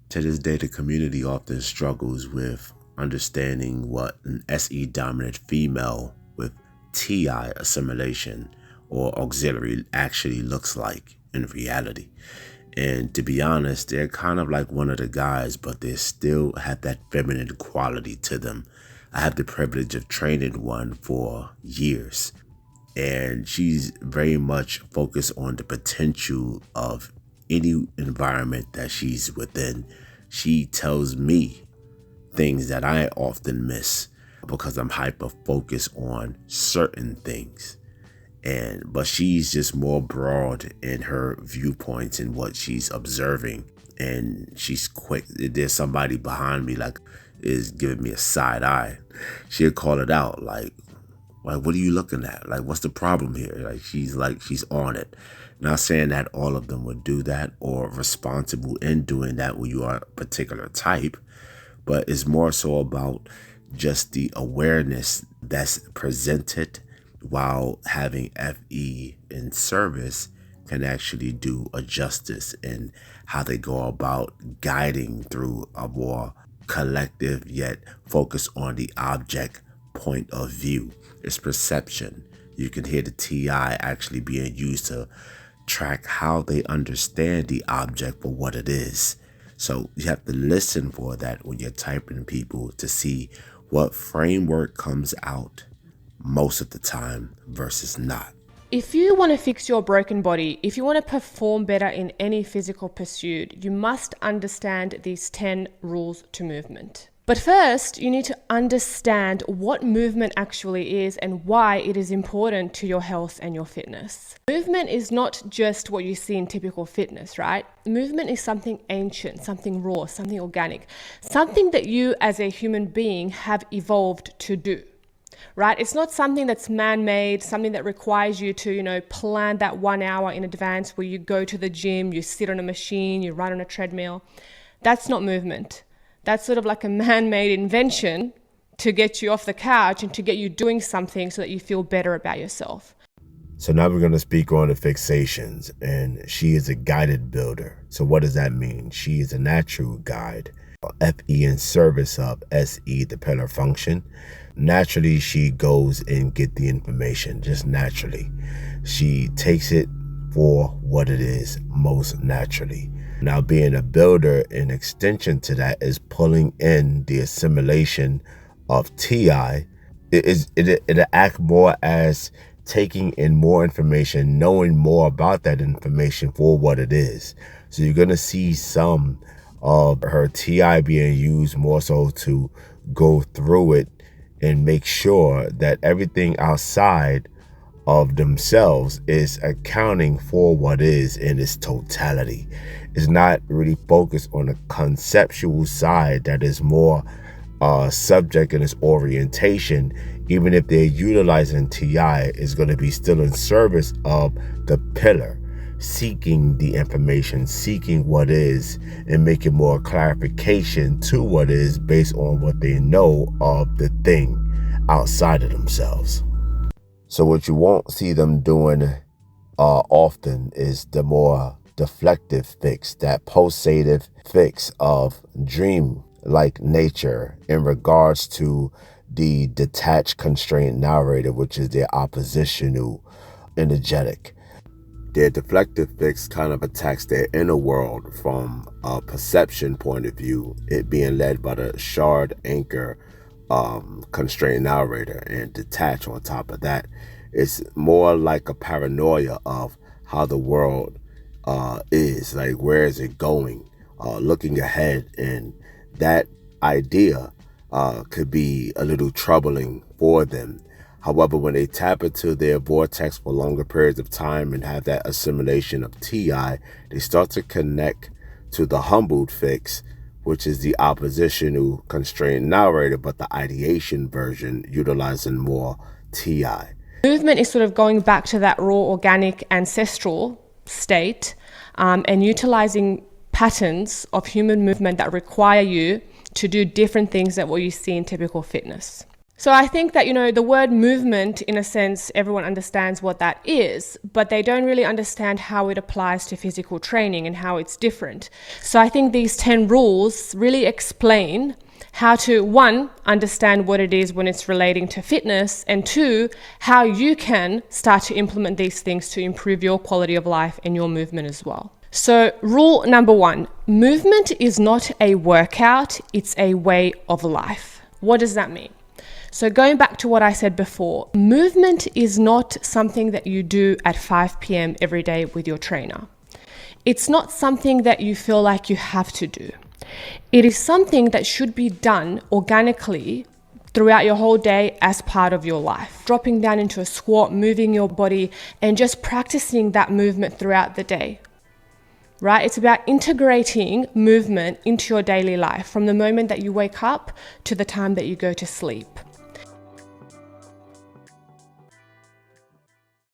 To this day, the community often struggles with understanding what an SE dominant female with TI assimilation or auxiliary actually looks like in reality. And to be honest, they're kind of like one of the guys, but they still have that feminine quality to them. I have the privilege of training one for years, and she's very much focused on the potential of any environment that she's within. She tells me things that I often miss because I'm hyper focused on certain things. But she's just more broad in her viewpoints and what she's observing, and she's quick. There's somebody behind me like is giving me a side eye, she'll call it out like what are you looking at? Like, what's the problem here? Like she's on it. Not saying that all of them would do that or responsible in doing that when you are a particular type, but it's more so about just the awareness that's presented while having FE in service can actually do a justice in how they go about guiding through a more collective yet focus on the object point of view. It's perception. You can hear the TI actually being used to track how they understand the object for what it is. So you have to listen for that when you're typing people to see what framework comes out most of the time versus not. If you want to fix your broken body, if you want to perform better in any physical pursuit, you must understand these 10 rules to movement. But first, you need to understand what movement actually is and why it is important to your health and your fitness. Movement is not just what you see in typical fitness, right? Movement is something ancient, something raw, something organic, something that you as a human being have evolved to do. Right? It's not something that's man-made, something that requires you to, plan that 1 hour in advance where you go to the gym, you sit on a machine, you run on a treadmill. That's not movement. That's sort of like a man-made invention to get you off the couch and to get you doing something so that you feel better about yourself. So now we're going to speak on the fixations, and she is a guided builder. So what does that mean? She is a natural guide. FE in service of SE, the pillar function. Naturally, she goes and get the information, just naturally. She takes it for what it is most naturally. Now, being a builder, in extension to that is pulling in the assimilation of TI. It'll act more as taking in more information, knowing more about that information for what it is. So you're going to see some of her TI being used more so to go through it and make sure that everything outside of themselves is accounting for what is in its totality. It's not really focused on the conceptual side that is more subject in its orientation. Even if they're utilizing TI, is going to be still in service of the pillar, seeking the information, seeking what is, and making more clarification to what is based on what they know of the thing outside of themselves. So what you won't see them doing often is the more deflective fix, that pulsative fix of dream-like nature in regards to the detached constraint narrator, which is their oppositional energetic. Their deflective fix kind of attacks their inner world from a perception point of view, it being led by the shard anchor constraint narrator, and detach on top of that. It's more like a paranoia of how the world is, like where is it going, looking ahead, and that idea could be a little troubling for them. However, when they tap into their vortex for longer periods of time and have that assimilation of TI, they start to connect to the humbled fix, which is the oppositional constraint narrator, but the ideation version utilizing more TI. Movement is sort of going back to that raw, organic, ancestral state and utilizing patterns of human movement that require you to do different things than what you see in typical fitness. So I think that, the word movement, in a sense, everyone understands what that is, but they don't really understand how it applies to physical training and how it's different. So I think these 10 rules really explain how to, 1, understand what it is when it's relating to fitness, and 2, how you can start to implement these things to improve your quality of life and your movement as well. So rule number 1, movement is not a workout, it's a way of life. What does that mean? So going back to what I said before, movement is not something that you do at 5 p.m. every day with your trainer. It's not something that you feel like you have to do. It is something that should be done organically throughout your whole day as part of your life. Dropping down into a squat, moving your body, and just practicing that movement throughout the day. Right? It's about integrating movement into your daily life from the moment that you wake up to the time that you go to sleep.